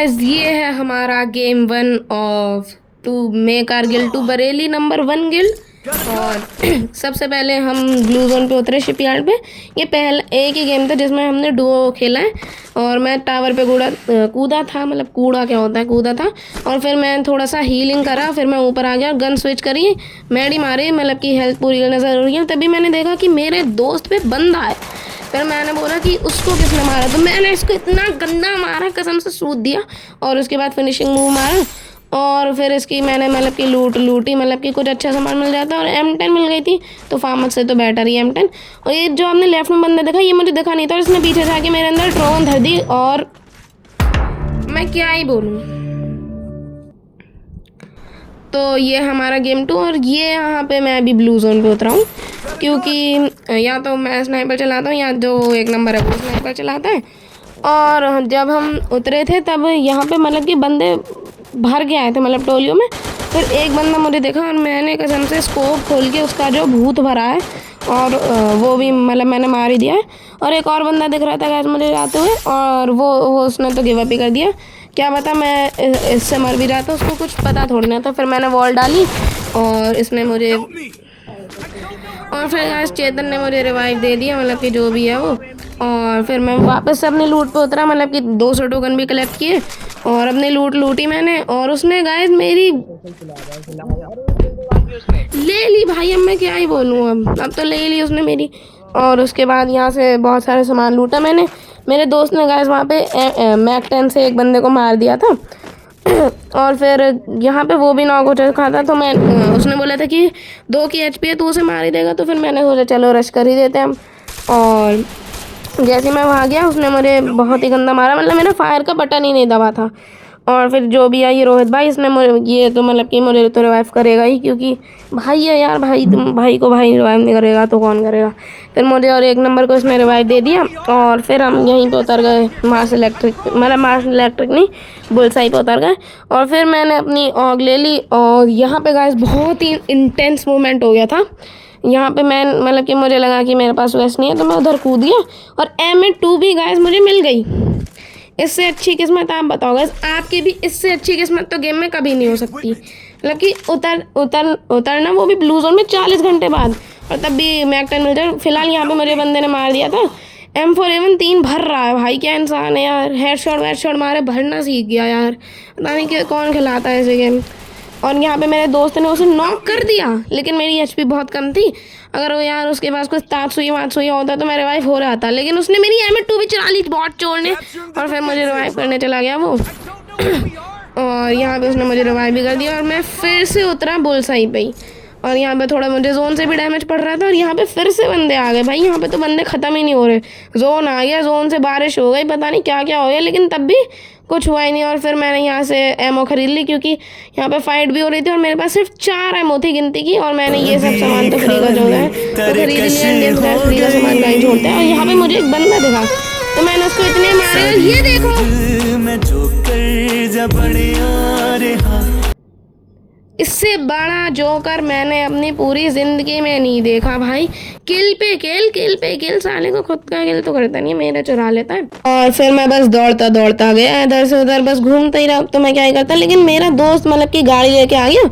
Guys ये है हमारा game 1 of to make our guild to Bareilly number 1 guild. और सबसे पहले हम ब्लू जोन पे उतरे शिपयार्ड पे। ये पहला एक ही गेम था जिसमें हमने डुओ खेला है। और मैं टावर पे कूदा था, मतलब कूड़ा क्या होता है, कूदा था। और फिर मैं थोड़ा सा हीलिंग करा, फिर मैं ऊपर आ गया और गन स्विच करी, मैडी मारी, मतलब कि हेल्थ पूरी नज़र हो रही है। तभी मैंने देखा कि मेरे दोस्त पे बंदा है। फिर मैंने बोला कि उसको किसने मारा, तो मैंने इसको इतना गंदा मारा, कसम से सूद दिया। और उसके बाद फिनिशिंग मूव मारा और फिर इसकी मैंने मतलब कि लूटी, मतलब कि कुछ अच्छा सामान मिल जाता और M10 मिल गई थी, तो फार्मस से तो बेटर ही M10। और ये जो आपने लेफ्ट में बंदा देखा, ये मुझे देखा नहीं था और इसने पीछे से आके मेरे अंदर ड्रोन धर दी। और मैं क्या ही बोलूँ। तो ये हमारा गेम 2। और ये यहाँ पे मैं अभी ब्लू जोन पे उतरा हूँ, क्योंकि या तो मैं स्नाइपर चलाता हूँ या जो एक नंबर है वो स्नाइपर चलाता है। और जब हम उतरे थे तब यहाँ पे मतलब कि बंदे भर के आए थे, मतलब टोलियों में। फिर एक बंदा मुझे देखा और मैंने कसम से स्कोप खोल के उसका जो भूत भरा है और वो भी मतलब मैंने मार ही दिया है। और एक और बंदा दिख रहा था गैस मुझे जाते हुए, और वो उसने तो गिव अप ही कर दिया। क्या पता मैं इससे मर भी जाता, उसको कुछ पता थोड़ी ना। तो फिर मैंने वॉल डाली और इसने मुझे, और फिर गैस चेतन ने मुझे रिवाइव दे दिया, मतलब कि जो भी है वो। और फिर मैं वापस से अपने लूट पे उतरा, मतलब कि 200 टोकन भी कलेक्ट किए और अपनी लूटी मैंने। और उसने गाइस मेरी ले ली भाई, अब मैं क्या ही बोलूँ, अब तो ले ली उसने मेरी। और उसके बाद यहाँ से बहुत सारे सामान लूटा मैंने। मेरे दोस्त ने गाइस वहाँ पे मैक 10 से एक बंदे को मार दिया था। और फिर यहाँ पे वो भी नॉक हो चुका था, तो मैं उसने बोला था कि 2 की HP है, तो उसे मार ही देगा। तो फिर मैंने सोचा चलो रश कर ही देते हैं हम। और जैसे मैं वहाँ गया उसने मुझे बहुत ही गंदा मारा, मतलब मेरा फायर का बटन ही नहीं दबा था। और फिर जो भी है ये रोहित भाई, इसने मुझे ये तो मतलब कि मुझे तो रिवाइव करेगा ही, क्योंकि भाई है यार, भाई तुम भाई को भाई रिवाइव नहीं करेगा तो कौन करेगा। फिर मुझे और एक नंबर को इसने रिवाइव दे दिया। और फिर हम यहीं पे उतर गए मार्स इलेक्ट्रिक, मतलब मार्स इलेक्ट्रिक नहीं, बुलसाई पे उतर गए। और फिर मैंने अपनी ऑग ले ली। और यहाँ पे गाइस बहुत ही इंटेंस मोमेंट हो गया था। यहाँ पे मैं मतलब कि मुझे लगा कि मेरे पास वेस्ट नहीं है, तो मैं उधर कूद गया और M2 भी गाइस मुझे मिल गई। इससे अच्छी किस्मत आप बताओ गाइस, आपकी भी इससे अच्छी किस्मत तो गेम में कभी नहीं हो सकती। मतलब कि उतरना वो भी ब्लू जोन में 40 घंटे बाद, और तब भी मैक 10 मिल जाए। फिलहाल यहाँ पे मुझे बंदे ने मार दिया था। M4A1 3 भर रहा है भाई, क्या इंसान है यार, हेडशॉट मारे भरना सीख गया यार, पता नहीं कि कौन खिलाता है ऐसे गेम। और यहाँ पे मेरे दोस्त ने उसे नॉक कर दिया, लेकिन मेरी HP बहुत कम थी। अगर वो यार उसके पास कुछ तात्सुई होता तो मैं रिवाइव हो रहा था, लेकिन उसने मेरी M2 भी चला ली बॉट छोड़ने, और फिर मुझे रिवाइव करने चला गया वो। और यहाँ पे उसने मुझे रिवाइव भी कर दिया और मैं फिर से उतरा बुलसाई पे ही। और यहाँ पे थोड़ा मुझे जोन से भी डैमेज पड़ रहा था, और यहाँ पे फिर से बंदे आ गए भाई। यहाँ पे तो बंदे ख़त्म ही नहीं हो रहे। जोन आ गया, जोन से बारिश हो गई, पता नहीं क्या क्या हो गया, लेकिन तब भी कुछ हुआ ही नहीं। और फिर मैंने यहाँ से एमओ खरीद ली, क्योंकि यहाँ पे फाइट भी हो रही थी और मेरे पास सिर्फ 4 एमओ थी गिनती की। और मैंने ये सब सामान तो फ्री का जो है तो खरीद लिया, इंडियन फ्री का सामान कहीं छोड़ते हैं। और यहाँ पे मुझे एक बंदा दिखा, तो मैंने उसको इतने मारे, और ये देखो इससे बड़ा जोकर मैंने अपनी पूरी जिंदगी में नहीं देखा भाई। किल पे किल, साले को खुद का किल तो करता नहीं है, मेरा चुरा लेता है। और फिर मैं बस दौड़ता गया इधर से उधर, बस घूमता ही रहा। तो मैं क्या ही करता, लेकिन मेरा दोस्त मतलब कि गाड़ी लेके आ गया।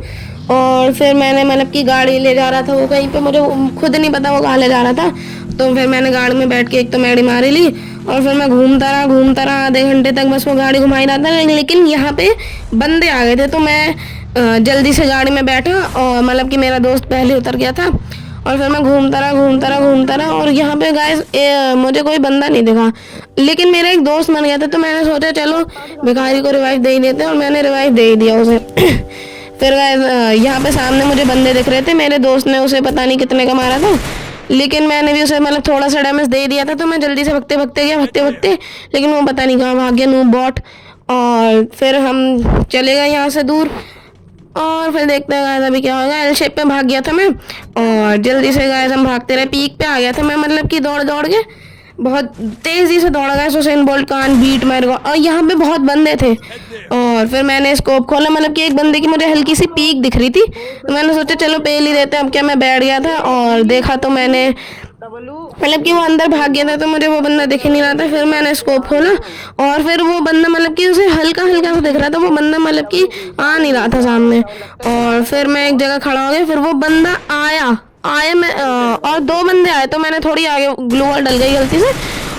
और फिर मैंने मतलब कि गाड़ी ले जा रहा था वो कहीं पे, मुझे खुद नहीं पता वो कहाँ ले जा रहा था। तो फिर मैंने गाड़ी में बैठ के एक तो मैडी मारी ली, और फिर मैं घूमता रहा आधे घंटे तक, बस वो गाड़ी घुमाई रहा था। लेकिन यहाँ पे बंदे आ गए थे, तो मैं जल्दी से गाड़ी में बैठा, और मतलब कि मेरा दोस्त पहले उतर गया था। और फिर मैं घूमता रहा। और यहाँ पे गाइस मुझे कोई बंदा नहीं दिखा, लेकिन मेरा एक दोस्त मर गया था। तो मैंने सोचा चलो भिखारी को रिवाइव दे ही देते हैं, और मैंने रिवाइव दे ही दिया उसे। फिर गाइस यहाँ पे सामने मुझे बंदे दिख रहे थे, मेरे दोस्त ने उसे पता नहीं कितने का मारा था, लेकिन मैंने भी उसे मतलब थोड़ा सा डैमेज दे दिया था। तो मैं जल्दी से भागते गया, लेकिन वो पता नहीं कहाँ भाग गया, नूब बॉट। और फिर हम चले गए यहाँ से दूर, और फिर देखते हैं गाइस अभी क्या होगा। एल शेप पे भाग गया था मैं, और जल्दी से गाइस हम भागते रहे, पीक पे आ गया था मैं, मतलब कि दौड़ के बहुत तेज़ी से दौड़ा गया। हुसैन बोल्ट कान बीट मेरे को, और यहाँ पे बहुत बंदे थे। और फिर मैंने स्कोप खोला, मतलब कि एक बंदे की मुझे हल्की सी पीक दिख रही थी, तो मैंने सोचा चलो पेल ही देते हैं। अब क्या, मैं बैठ गया था और देखा तो मैंने मतलब कि वो अंदर भाग गया था तो मुझे वो बंदा दिख ही नहीं रहा था। फिर मैंने स्कोप खोला और फिर वो बंदा मतलब कि उसे हल्का हल्का सा दिख रहा था, वो बंदा मतलब कि आ नहीं रहा था सामने। और फिर मैं एक जगह खड़ा हो गया, फिर वो बंदा आया आया मैं और दो बंदे आए तो मैंने थोड़ी आगे ग्लू वॉल डल गई गलती से।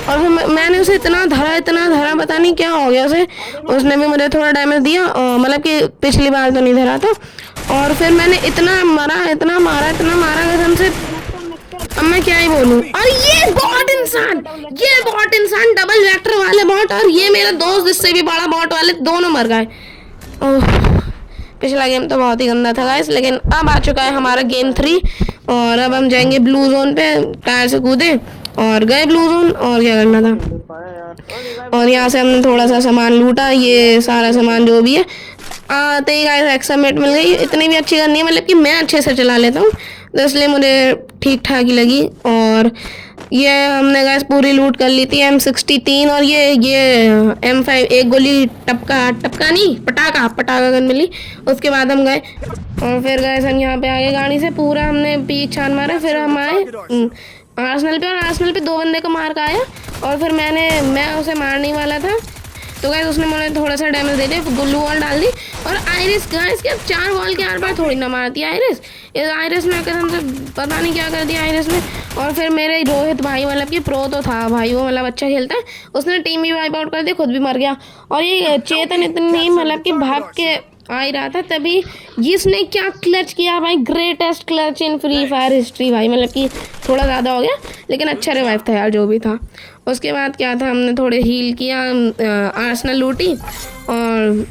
और फिर मैंने उसे इतना धरा पता नहीं क्या हो गया उसे, उसने भी मुझे थोड़ा डैमेज दिया, मतलब कि पिछली बार तो नहीं धरा था। और फिर मैंने इतना मारा कसम से, अब मैं क्या ही बोलूं। और ये बॉट इंसान डबल वेक्टर वाले बॉट और ये मेरा दोस्त जिससे भी बड़ा बॉट वाले दोनों मर गए। पिछला गेम तो बहुत ही गंदा था गाइस, लेकिन अब आ चुका है हमारा गेम 3 और अब हम जाएंगे ब्लू जोन पे। टायर से कूदे और गए ब्लू जोन, और क्या करना था। और यहाँ से हमने थोड़ा सा सामान लूटा, ये सारा सामान जो भी है आते ही गाइस एक्समेट मिल गई। इतनी भी अच्छी करनी है, मतलब कि मैं अच्छे से चला लेता हूँ तो इसलिए मुझे ठीक ठाक ही लगी। और ये हमने गाइस पूरी लूट कर ली थी M63 और ये M5 एक गोली टपका नहीं पटाखा गन मिली। उसके बाद हम गए और फिर गाइस हम यहाँ पे आगे गाड़ी से पूरा हमने पीक छान मारा। फिर हम आए आर्सेनल पे और आर्सेनल पे दो बंदे को मार का आया और फिर मैं उसे मारने वाला था तो गाइस उसने मुझे थोड़ा सा डैमेज दे दिया, ग्लू वॉल डाल दी। और आयरिस गाइस क्या 4 वॉल के 8 बार थोड़ी ना मारती है आयरिस ने कसम से पता नहीं क्या कर दिया आयरिस ने। और फिर मेरे रोहित भाई मतलब कि प्रो तो था भाई, वो मतलब अच्छा खेलता है, उसने टीम भी वाइप आउट कर दी, खुद भी मर गया। और ये चेतन इतनी मतलब कि भाग के आ ही रहा था तभी जिसने क्या क्लच किया भाई, greatest clutch in free fire history भाई, मतलब कि थोड़ा ज़्यादा हो गया लेकिन अच्छा रिवाइव था यार जो भी था। उसके बाद क्या था, हमने थोड़े हील किया, आर्सेनल लूटी और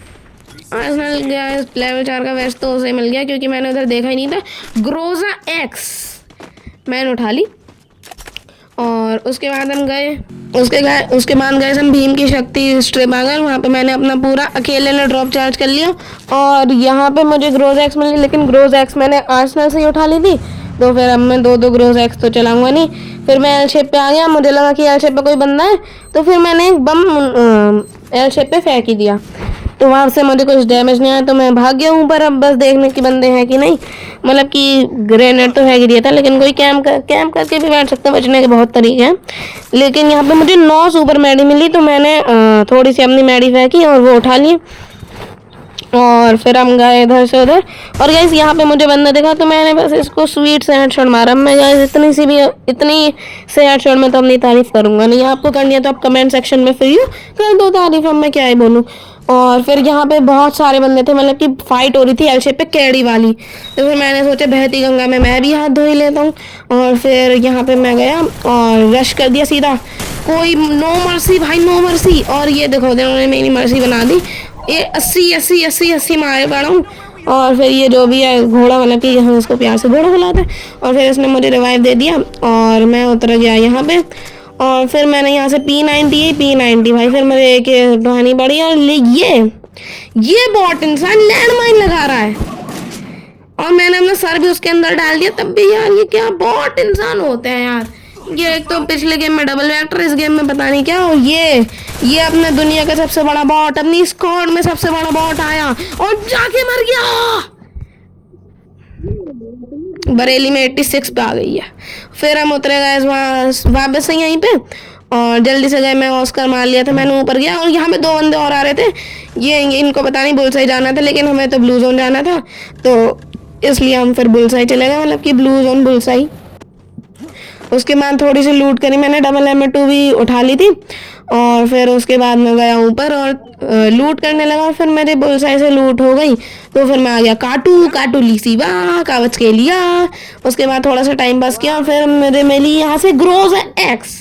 आर्सेनल गया लेवल 4 का वेस्ट तो उसे मिल गया क्योंकि मैंने उधर देखा ही नहीं था। ग्रोजा एक्स मैंने उठा ली और उसके बाद हम गए उसके बाद गए हम भीम की शक्ति स्ट्रिप आ गए, वहाँ पे मैंने अपना पूरा अकेले ने ड्रॉप चार्ज कर लिया और यहाँ पे मुझे ग्रोज एक्स मिली, लेकिन ग्रोज एक्स मैंने आर्सेनल से ही उठा ली थी तो फिर अब मैं दो ग्रोज एक्स तो चलाऊंगा नहीं। फिर मैं एल शेप पे आ गया, मुझे लगा कि एल शेप पे कोई बंदा है तो फिर मैंने एक बम एल शेप पे फेंक ही दिया तो वहाँ से मुझे कुछ डैमेज नहीं आया तो मैं भाग गया हूँ। पर अब बस देखने कि बंदे हैं कि नहीं, मतलब कि ग्रेनेड तो फेंक ही दिया था लेकिन कोई कैंप करके भी बैठ सकते हैं, बचने के बहुत तरीके हैं। लेकिन यहाँ पे मुझे 9 सुपर मैडी मिली तो मैंने थोड़ी सी अपनी मैडी फेंकी और वो उठा ली और फिर हम गए इधर से उधर। और गाइस यहाँ पे मुझे बंदा दिखा तो मैंने बस इसको स्वीट से हेडशॉट मारा। मैं गाइस इतनी से हेडशॉट में तो अपनी तारीफ करूँगा नहीं, आपको करनी है तो आप कमेंट सेक्शन में फ्री हो कर दो तारीफ, अब मैं क्या ही बोलूँ। और फिर यहाँ पे बहुत सारे बंदे थे, मतलब कि फाइट हो रही थी एल शेप पे कैडी वाली, तो फिर मैंने सोचा बहती गंगा में मैं भी हाथ धो ही लेता हूँ। और फिर यहाँ पे मैं गया और रश कर दिया सीधा, कोई नो मर्सी भाई नो मर्सी। और ये देखो उन्होंने मेरी मर्सी बना दी, ये 80 मारे पड़ा हूँ। और फिर ये जो भी है घोड़ा, मतलब कि हम उसको प्यार से घोड़ा बुलाते हैं। और फिर इसने मुझे रिवाइव दे दिया और मैं उतर गया यहाँ पे। और फिर मैंने यहाँ से P90 भाई, फिर मुझे एक ढोनी पड़ी और ये बॉट इंसान लैंड माइन लगा रहा है और मैंने अपना सर भी उसके अंदर डाल दिया। तब भी यार ये क्या बॉट इंसान होते हैं यार, ये एक तो पिछले गेम में डबल वेक्टर, इस गेम में पता नहीं क्या। और ये अपने दुनिया का सबसे बड़ा बॉट, अपनी स्क्वाड में सबसे बड़ा बॉट आया और जाके मर गया। बरेली में 86 पे आ गई है। फिर हम उतरे गए वापस से यहीं पे और जल्दी से गए, मैं ऑस्कर मार लिया था, मैंने ऊपर गया और यहाँ पे 2 बंदे और आ रहे थे। ये इनको पता नहीं बुलसाई जाना था लेकिन हमें तो ब्लू जोन जाना था तो इसलिए हम फिर बुलसाई चले गए, मतलब कि ब्लू जोन बुलसाई। उसके बाद थोड़ी सी लूट करी मैंने, डबल M2 भी उठा ली थी और फिर उसके बाद मैं गया ऊपर और लूट करने लगा। फिर मेरे बुलसाई से लूट हो गई तो फिर मैं आ गया काटू लीसी वाह कागज के लिया। उसके बाद थोड़ा सा टाइम पास किया, फिर मेरे मिली यहाँ से ग्रोज एक्स।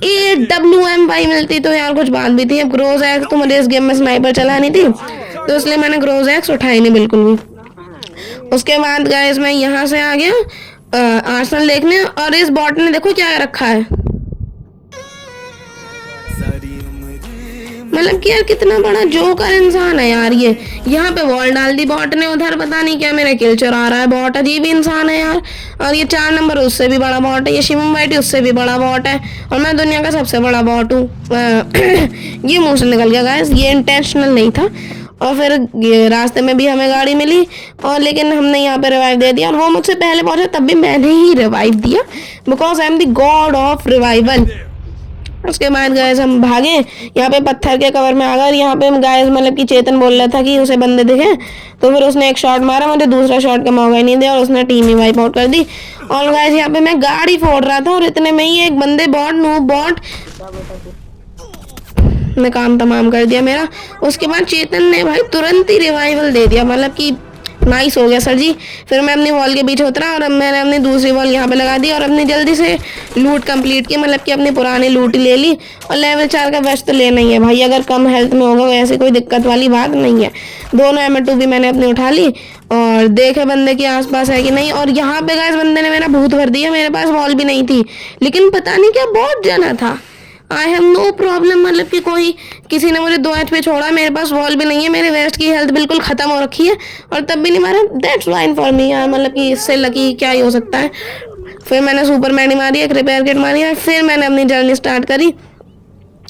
AWM भाई मिलती तो यार कुछ बात भी थी, अब ग्रोज एक्स तो मुझे इस गेम में स्नाइपर चलानी थी तो इसलिए मैंने ग्रोज एक्स उठाई नहीं बिल्कुल भी। उसके बाद गाइस मैं यहाँ से आ गया आर्सेनल देखने और इस बॉट ने देखो क्या रखा है, मतलब कि यार कितना बड़ा जोकर इंसान है यार ये। यहाँ पे वॉल डाल दी बॉट ने, उधर पता नहीं क्या मेरा किल चुरा रहा है, बॉट अजीब इंसान है यार। और ये 4 नंबर उससे भी बड़ा बॉट है, ये शिवम वाइटी उससे भी बड़ा बॉट है और मैं दुनिया का सबसे बड़ा बॉट हूँ। ये मुंह से निकल गया गाइस, ये इंटेंशनल नहीं था। और फिर रास्ते में भी हमें गाड़ी मिली और लेकिन हमने यहाँ पे रिवाइव दे दिया और वो मुझसे पहले पहुंचा तब भी मैंने ही रिवाइव दिया because I am the God of revival. उसके बाद गाइस हम भागे, यहाँ पे पत्थर के कवर में आ गए और यहाँ पे गाइस मतलब कि चेतन बोल रहा था कि उसे बंदे दिखे, तो फिर उसने एक शॉट मारा, मुझे दूसरा शॉट का मौका ही नहीं दिया और उसने टीम ही वाइप आउट कर दी। और गाइस यहाँ पे मैं गाड़ी फोड़ रहा था और इतने में ही एक बंदे बॉट ने काम तमाम कर दिया मेरा। उसके बाद चेतन ने भाई तुरंत ही रिवाइवल दे दिया, मतलब कि नाइस हो गया सर जी। फिर मैं अपनी वॉल के पीछे उतरा और अब मैंने अपनी दूसरी वॉल यहाँ पे लगा दी और अपनी जल्दी से लूट कंप्लीट की, मतलब कि अपनी पुरानी लूट ले ली। और लेवल 4 का वेस्ट तो लेना ही है भाई, अगर कम हेल्थ में होगा ऐसी कोई दिक्कत वाली बात नहीं है। दोनों M2 भी मैंने अपनी उठा ली और देखे बंदे के आसपास है कि नहीं। और यहाँ पे गाइस बंदे ने मेरा भूत भर दिया, मेरे पास वॉल भी नहीं थी लेकिन पता नहीं क्या बहुत जना था। आई हैव नो प्रॉब्लम, मतलब कि कोई किसी ने मुझे 2 HP छोड़ा, मेरे पास वॉल भी नहीं है, मेरे वेस्ट की हेल्थ बिल्कुल खत्म हो रखी है और तब भी नहीं मारा। दैट्स फाइन फॉर मी यार, मतलब कि इससे लकी क्या ही हो सकता है। फिर मैंने सुपर मैडी मारी, एक रिपेयर किट मारी और फिर मैंने अपनी जर्नी स्टार्ट करी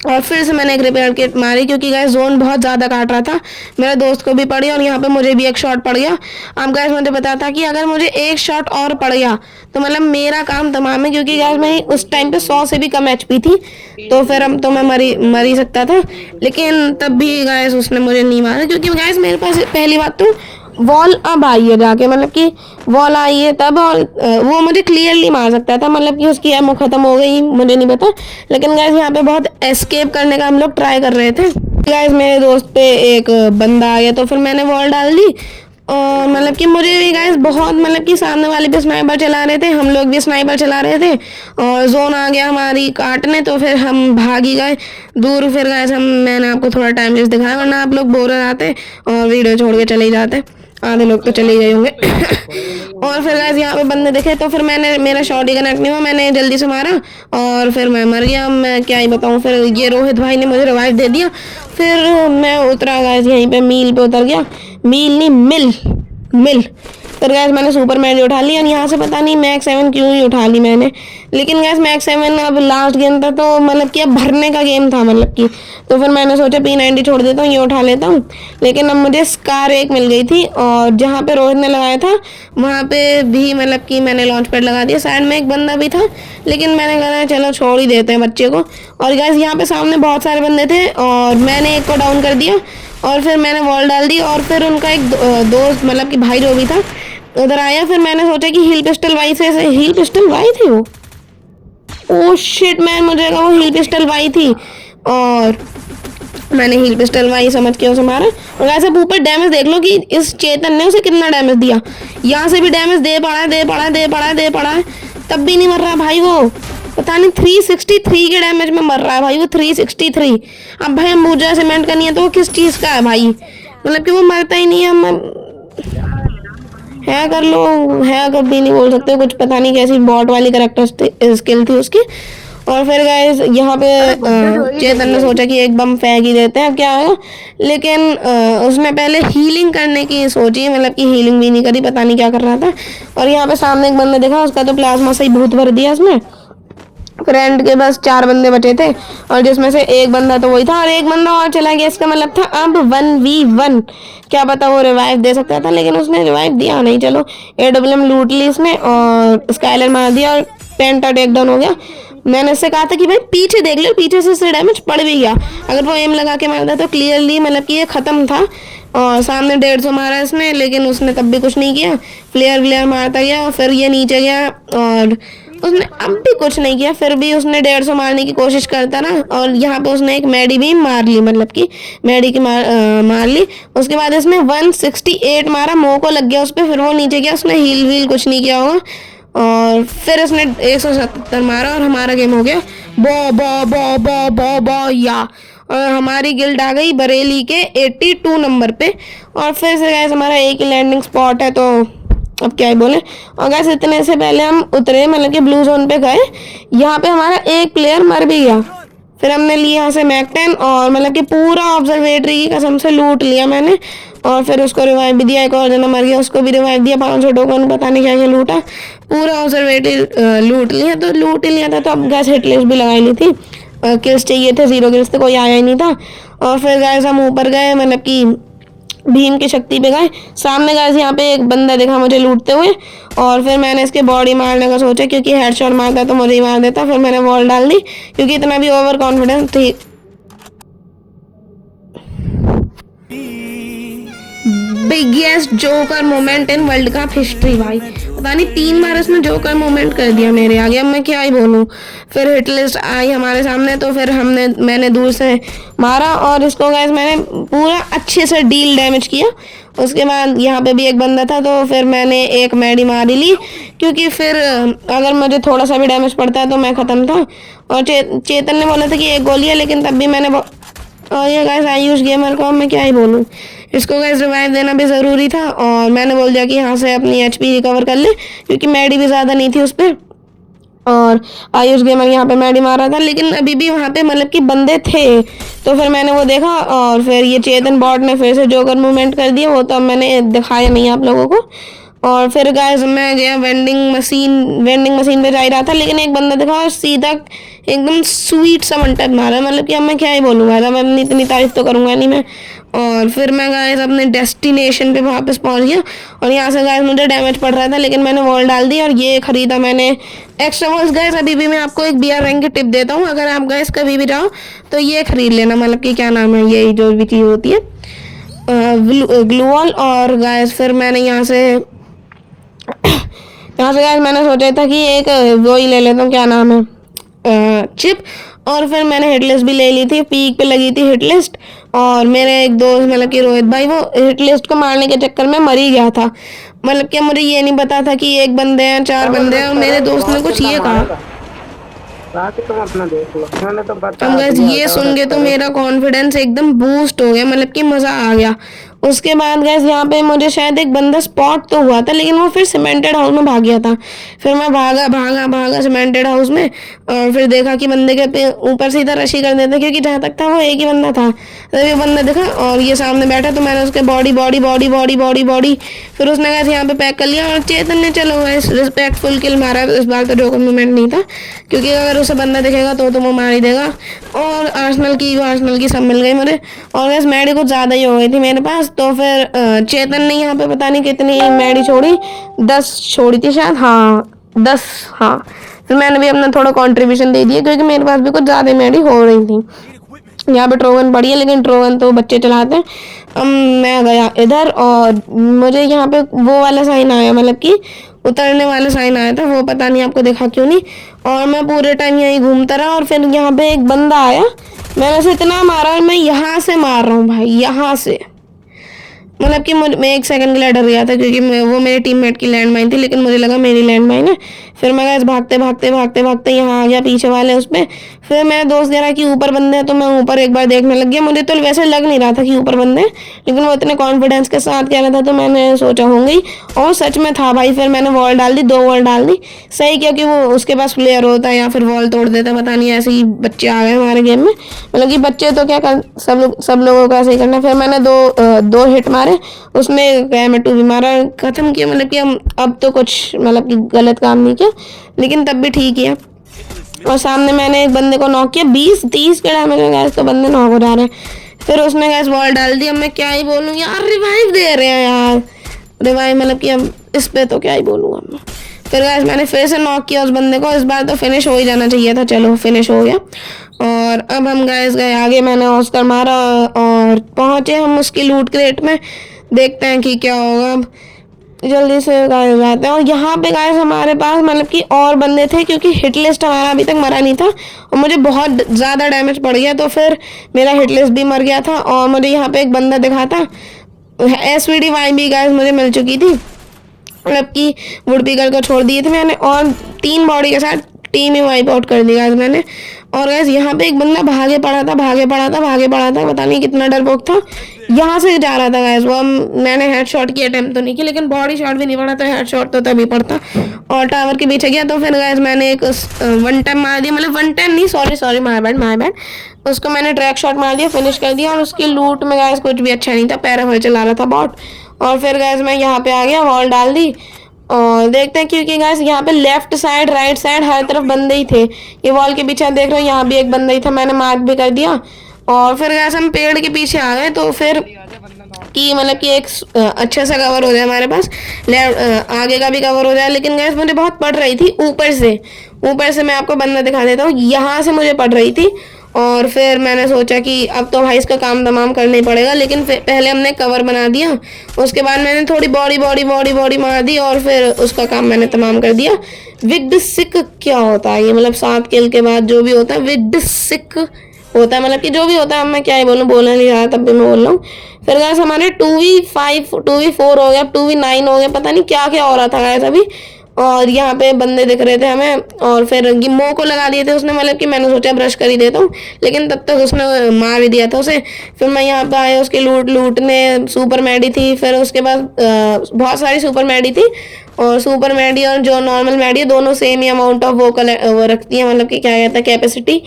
और फिर से मैंने एक रिपेयर किट मारी क्योंकि गाइस जोन बहुत ज़्यादा काट रहा था। मेरे दोस्त को भी पड़ी और यहाँ पे मुझे भी एक शॉट पड़ गया। अब गाइस मुझे पता था कि अगर मुझे एक शॉट और पड़ गया तो मतलब मेरा काम तमाम है, क्योंकि गाइस मैं उस टाइम पे 100 से भी कम HP थी, तो फिर हम तो मैं मर ही सकता था। लेकिन तब भी गाइस उसने मुझे नहीं मारा क्योंकि गाइस मेरे पास पहली बात तो वॉल अब आई है जाके, मतलब कि वॉल आई है तब, और वो मुझे क्लियरली मार सकता था, मतलब कि उसकी एमओ खत्म हो गई मुझे नहीं पता। लेकिन गाइस यहाँ पे बहुत एस्केप करने का हम लोग ट्राई कर रहे थे। गाइस मेरे दोस्त पे एक बंदा आ गया तो फिर मैंने वॉल डाल दी और मतलब कि मुझे भी गाइस बहुत, मतलब कि सामने वाले भी स्नाइपर चला रहे थे, हम लोग भी स्नाइपर चला रहे थे और जोन आ गया हमारी काटने, तो फिर हम भाग ही गए दूर। फिर गाइस मैंने आपको थोड़ा टाइम लेस दिखाया वरना आप लोग बोर हो जाते और वीडियो छोड़ के चले ही जाते, आधे लोग तो चले गए होंगे। और फिर गाइस यहाँ पे बंदे दिखे तो फिर मेरा शॉट ही कनेक्ट नहीं हुआ, मैंने जल्दी से मारा और फिर मैं मर गया। मैं क्या ही बताऊँ, फिर ये रोहित भाई ने मुझे रिवाइव दे दिया। फिर मैं उतरा गाइस यहीं पे मील पे उतर गया, मील नहीं मिल। फिर गैस मैंने सुपर मैडी उठा ली और यहाँ से पता नहीं मैक्स 7 क्यों ही उठा ली मैंने, लेकिन गैस मैक्स 7 अब लास्ट गेम था तो मतलब कि अब भरने का गेम था, मतलब कि तो फिर मैंने सोचा P90 छोड़ देता हूँ, ये उठा लेता हूँ। लेकिन अब मुझे स्कार 1 मिल गई थी और जहाँ पे रोहित ने लगाया था वहाँ पे भी मतलब कि मैंने लॉन्च पैड लगा दिया। साइड में एक बंदा भी था लेकिन मैंने कहा चलो छोड़ ही देते हैं बच्चे को। और गैस यहाँ पे सामने बहुत सारे बंदे थे और मैंने एक को डाउन कर दिया और फिर मैंने वॉल डाल दी और फिर उनका एक दोस्त मतलब कि भाई जो भी था उधर आया। फिर मैंने सोचा कि हील पिस्टल वाई थी वो, ओह शिट मैन, मुझे लगा वो हील पिस्टल वाई थी और मैंने हील पिस्टल वाई समझ के उसे मारा। और वैसे ऊपर डैमेज देख लो कि इस चेतन ने उसे कितना डैमेज दिया, यहाँ से भी डैमेज दे पड़ा है तब भी नहीं मर रहा भाई वो, पता नहीं 363 के डैमेज में मर रहा है भाई वो, 363। अब भाई अंबुजा सीमेंट का नहीं है तो वो किस चीज़ का है भाई, मतलब कि वो मरता ही नहीं है। हम है कर लो है कभी नहीं बोल सकते, कुछ पता नहीं कैसी बॉट वाली करेक्टर स्किल थी उसकी। और फिर गाइस यहाँ पे चेतन ने सोचा कि एक बम फेंक ही देते हैं क्या होगा, लेकिन उसने पहले हीलिंग करने की सोची, मतलब कि हीलिंग भी नहीं करी, पता नहीं क्या कर रहा था। और यहाँ पे सामने एक बंदा देखा, उसका तो प्लाज्मा से ही भूत भर दिया उसने। फ्रेंड के बस 4 बंदे बचे थे और जिसमें से एक बंदा तो वही था और एक बंदा और चला गया। इसका मतलब था अब 1v1, क्या पता वो रिवाइव दे सकता था लेकिन उसने रिवाइव दिया नहीं। चलो AWM लूट ली इसने और स्काइलर मार दिया और पेंटा टेक डाउन हो गया। मैंने इससे कहा था कि भाई पीछे देख लो, पीछे से इससे डैमेज पड़ भी गया, अगर वो एम लगा के मारता तो क्लियरली मतलब कि ये ख़त्म था। और सामने 150 मारा इसने लेकिन उसने तब भी कुछ नहीं किया, फ्लेयर मारता गया। फिर ये नीचे गया और उसने अब भी कुछ नहीं किया, फिर भी उसने 150 मारने की कोशिश करता ना। और यहाँ पे उसने एक मैडी भी मार ली, मतलब कि मैडी की मार ली। उसके बाद इसने 168 मारा, मोह को लग गया उस पर, फिर वो नीचे गया, उसने हील वील कुछ नहीं किया होगा और फिर उसने 170 मारा और हमारा गेम हो गया बो या। और हमारी गिल्ड आ गई बरेली के 82 नंबर पे। और फिर से गाइस हमारा एक ही लैंडिंग स्पॉट है तो अब क्या ही बोले। और गाइस इतने से पहले हम उतरे, मतलब कि ब्लू जोन पे गए, यहाँ पे हमारा एक प्लेयर मर भी गया। फिर हमने लिया यहाँ से मैक 10 और मतलब कि पूरा ऑब्जर्वेटरी की कसम से लूट लिया मैंने। और फिर उसको रिवाइव भी दिया, एक और जना मर गया उसको भी रिवाइव दिया, 500 टोकन पता नहीं क्या क्या लूटा, पूरा ऑब्जर्वेटरी लूट लिया। तो लूट ही लिया था तो अब गैस हिटलिस्ट भी लगाई ली थी, किल्स चाहिए थे, 0 किल्स थे, कोई आया ही नहीं था। और फिर गैस हम ऊपर गए, मतलब कि भीम की शक्ति पे गए। सामने गाइस यहाँ पे एक बंदा दिखा मुझे लूटते हुए, और फिर मैंने इसके बॉडी मारने का सोचा, क्योंकि हेडशॉट मारता तो मुझे ही मार देता। फिर मैंने वॉल डाल दी, क्योंकि इतना भी ओवर कॉन्फिडेंस थी। Biggest joker moment in world cup history भाई, पता नहीं 3 बार इसने जोकर मोमेंट कर दिया मेरे आगे। अब मैं क्या ही बोलूँ। फिर हिट लिस्ट आई हमारे सामने, तो फिर मैंने दूर से मारा और इसको गाइस मैंने पूरा अच्छे से डील डैमेज किया। उसके बाद यहाँ पे भी एक बंदा था, तो फिर मैंने एक मेडी मार ली, क्योंकि फिर अगर मुझे थोड़ा सा भी डैमेज पड़ता है तो मैं ख़त्म था। और चेतन ने बोला था कि एक गोली है, लेकिन तब भी मैंने और ये गाइस आयुष गेमर को मैं क्या ही बोलूँ, इसको गाइस रिवाइव देना भी ज़रूरी था। और मैंने बोल दिया कि यहाँ से अपनी एचपी रिकवर कर ले, क्योंकि मेडी भी ज़्यादा नहीं थी उस पर। और आयुष गेमर यहाँ पे मेडी मार रहा था, लेकिन अभी भी वहाँ पे मतलब कि बंदे थे। तो फिर मैंने वो देखा, और फिर ये चेतन बॉट ने फिर से जोकर मूवमेंट कर दिया। वो तो अब मैंने दिखाया नहीं आप लोगों को। और फिर गाइस मैं गया वेंडिंग मशीन पे जा ही रहा था, लेकिन एक बंदा दिखा और सीधा एकदम स्वीट सा वन टैप मारा। मतलब कि अब मैं क्या ही बोलूँगा, मैं अपनी इतनी तारीफ तो करूँगा नहीं मैं। और फिर मैं गाइस अपने डेस्टिनेशन पे वापस पहुंच गया, और यहाँ से गाइस मुझे डैमेज पड़ रहा था, लेकिन मैंने वॉल डाल दी और ये खरीदा मैंने एक्स्ट्रा वॉल्स। गाइस अभी भी मैं आपको एक BR रैंक की टिप देता हूँ, अगर आप गाइस कभी भी जाओ तो ये खरीद लेना। मतलब कि क्या नाम है, ये जो भी चीज़ होती है ग्लू वॉल। और गाइस फिर मैंने यहाँ से गाइस मैंने सोचा था कि एक वो ही ले लेता हूँ, क्या नाम है, चिप। और फिर मैंने हिट लिस्ट भी ले ली थी, पीक पे लगी थी हिट लिस्ट। और मेरे एक दोस्त मतलब कि रोहित भाई, वो हिट लिस्ट को मारने के चक्कर में मर ही गया था। मतलब कि मुझे ये नहीं पता था कि एक बंदे हैं 4 बंदे हैं, और मेरे दोस्त ने कुछ ये कहा। तुम अपना देख लो, मैंने तो बता अब गाइस ये सुन के तो मेरा कॉन्फिडेंस एकदम बूस्ट हो गया, मतलब कि मज़ा आ गया। उसके बाद गाइस यहाँ पे मुझे शायद एक बंदा स्पॉट तो हुआ था, लेकिन वो फिर सीमेंटेड हाउस में भाग गया था। फिर मैं भागा सीमेंटेड हाउस में, और फिर देखा कि बंदे के ऊपर सीधा रशी कर देता, क्योंकि जहाँ तक था वो एक ही बंदा था। तब ये बंदा देखा और ये सामने बैठा, तो मैंने उसके बॉडी फिर उसने गाइस यहाँ पे पैक कर लिया। और चेतन ने चलो गाइस रिस्पेक्टफुल किल मारा। इस बार तो जोकर मूवमेंट नहीं था, क्योंकि अगर उसे बंदा दिखेगा तो वो मार ही देगा। और आर्सेनल की सब मिल गई मुझे, और गाइस मैडी कुछ ज़्यादा ही हो गई थी मेरे पास। तो फिर चेतन ने यहाँ पे पता नहीं कितनी मैडी छोड़ी, 10 छोड़ी थी शायद, हाँ 10, हाँ। फिर मैंने भी अपना थोड़ा कंट्रीब्यूशन दे दिया, क्योंकि मेरे पास भी कुछ ज़्यादा मैडी हो रही थी। यहाँ पे ट्रोगन पड़ी है, लेकिन ट्रोगन तो बच्चे चलाते हैं। मैं गया इधर, और मुझे यहाँ पे वो वाला साइन आया, मतलब कि उतरने वाला साइन आया था, वो पता नहीं आपको देखा क्यों नहीं। और मैं पूरे टाइम यहीं घूमता रहा, और फिर यहाँ पे एक बंदा आया, मैंने उसे इतना मारा, और मैं यहाँ से मार रहा हूँ भाई, यहाँ से। मतलब कि मैं 1 सेकंड के लिए डर गया था, क्योंकि वो मेरे टीममेट की लैंडमाइन थी, लेकिन मुझे लगा मेरी लैंडमाइन है। फिर मैं गाइस भागते यहाँ आ गया पीछे वाले उस पर। फिर मेरा दोस्त कह रहा कि ऊपर बंदे हैं, तो मैं ऊपर एक बार देखने लग गया। मुझे तो वैसे लग नहीं रहा था कि ऊपर बंदे हैं, लेकिन वो इतने कॉन्फिडेंस के साथ कह रहा था, तो मैंने सोचा होंगे ही, और सच में था भाई। फिर मैंने वॉल डाल दी, 2 वॉल डाल दी, सही, क्योंकि वो उसके पास प्लेयर होता है या फिर वॉल तोड़ देता, पता नहीं, ऐसे ही बच्चे आ गए हमारे गेम में। मतलब कि बच्चे तो क्या कर, सब लोगों का ऐसे ही करना। फिर मैंने दो हिट मारे, उसमें गैमेटू भी मारा, खत्म किया। मतलब कि अब तो कुछ मतलब कि गलत काम नहीं किया, लेकिन तब भी ठीक है। और सामने मैंने एक बंदे को नॉक किया, 20-30 के डैमेज में गैस, तो बंदे नॉक हो जा रहे हैं। फिर उसने गैस बॉल डाल दी। अब मैं क्या ही बोलूँ यार, रिवाइव दे रहे हैं यार, रिवाइव, मतलब कि अब इस पे तो क्या ही बोलूँगा मैं। फिर गैस मैंने फिर से नॉक किया उस बंदे को। इस बार तो फिनिश हो ही जाना चाहिए था, चलो फिनिश हो गया। और अब हम गैस गए आगे, मैंने ऑस्कर मारा और पहुँचे हम उसकी लूट क्रेट में। देखते हैं कि क्या होगा, अब जल्दी से गायब जाते हैं। और यहाँ पे गाइस हमारे पास मतलब कि और बंदे थे, क्योंकि हिट लिस्ट हमारा अभी तक मरा नहीं था, और मुझे बहुत ज़्यादा डैमेज पड़ गया, तो फिर मेरा हिट लिस्ट भी मर गया था। और मुझे यहाँ पे एक बंदा दिखा था, SVD भी गाइस मुझे मिल चुकी थी, मतलब कि वुडपीकर को छोड़ दिए थे मैंने, और 3 बॉडी के साथ टीम ही वाइप आउट कर दी गाइस मैंने। और गाइस यहाँ पे एक बंदा भागे पड़ा था, पता नहीं कितना डरपोक था, यहाँ से जा रहा था गाइस वो। मैंने हेडशॉट की अटेम्प्ट तो नहीं की, लेकिन बॉडी शॉट भी नहीं पड़ा, तो हेडशॉट तो तभी पड़ता। और टावर के पीछे गया, तो फिर गाइस मैंने एक वन टाइम मार दिया, मतलब वन टाइम नहीं, सॉरी माय बैड, उसको मैंने ट्रैक शॉट मार दिया, फिनिश कर दिया। और उसकी लूट में गाइस कुछ भी अच्छा नहीं था, पैराफॉल चला रहा था बॉट। और फिर गाइस मैं यहाँ पे आ गया, वॉल डाल दी, और देखते हैं, क्योंकि गाइस यहाँ पे लेफ्ट साइड राइट साइड हर तरफ बंदे ही थे। ये वॉल के पीछे देख रहे हो, यहाँ भी एक बंदा ही था, मैंने मार्क भी कर दिया। और फिर गाइस हम पेड़ के पीछे आ गए, तो फिर कि मतलब कि एक अच्छा सा कवर हो जाए हमारे पास, आगे का भी कवर हो जाए। लेकिन गैस मुझे बहुत पड़ रही थी ऊपर से मैं आपको बंदा दिखा देता हूँ, यहाँ से मुझे पड़ रही थी। और फिर मैंने सोचा कि अब तो भाई इसका काम तमाम करना ही पड़ेगा, लेकिन पहले हमने कवर बना दिया, उसके बाद मैंने थोड़ी बॉडी मार दी और फिर उसका काम मैंने तमाम कर दिया। विग्ड सिक क्या होता है ये, मतलब 7 किल के बाद जो भी होता है विग्ड सिक होता है, मतलब कि जो भी होता है। अब मैं क्या ही बोलूँ, बोलना नहीं रहा तब भी मैं बोल रहा हूँ। फिर गैस हमारे 2v5 2v4 हो गया, 2v9 हो गया, पता नहीं क्या क्या हो रहा था गैस अभी। और यहाँ पे बंदे दिख रहे थे हमें, और फिर गिम्मो को लगा दिए थे उसने, मतलब कि मैंने सोचा ब्रश कर ही देता हूँ, लेकिन तब तक उसने मार ही दिया था उसे। फिर मैं यहाँ पे आया उसकी लूटने, सुपर मैडी थी, फिर उसके बाद बहुत सारी सुपर मैडी थी। और सुपर मैडी और जो नॉर्मल मैडी है दोनों सेम ही अमाउंट ऑफ वो रखती है, मतलब कि क्या कहता है, कैपेसिटी।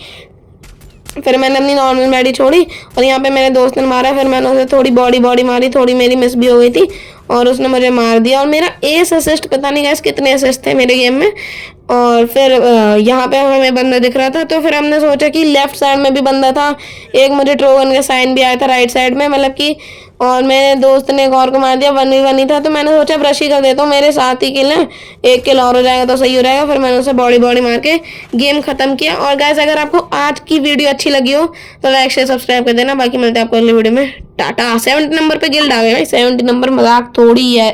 फिर मैंने अपनी नॉर्मल मैडी छोड़ी और यहाँ पे मेरे दोस्त ने मारा, फिर मैंने उसे थोड़ी बॉडी मारी, थोड़ी मेरी मिस भी हो गई थी और उसने मुझे मार दिया। और मेरा एस असिस्ट पता नहीं गैस कितने असिस्ट थे मेरे गेम में। और फिर यहाँ पे हमें बंदा दिख रहा था, तो फिर हमने सोचा कि लेफ्ट साइड में भी बंदा था, एक मुझे ट्रोगन का साइन भी आया था राइट साइड में, मतलब कि। और मेरे दोस्त ने एक और को मार दिया, 1v1 ही था, तो मैंने सोचा ब्रश ही कर देता हूँ, मेरे साथ ही किल है, एक किल और हो जाएगा तो सही हो जाएगा। फिर मैंने उसे बॉडी मार के गेम खत्म किया। और गाइस अगर आपको आज की वीडियो अच्छी लगी हो तो लाइक शेयर सब्सक्राइब कर देना। बाकी मिलते हैं आपको अगली वीडियो में। टाटा। 70 नंबर पे गिल्ड आ गए भाई, 70 नंबर मजाक थोड़ी है।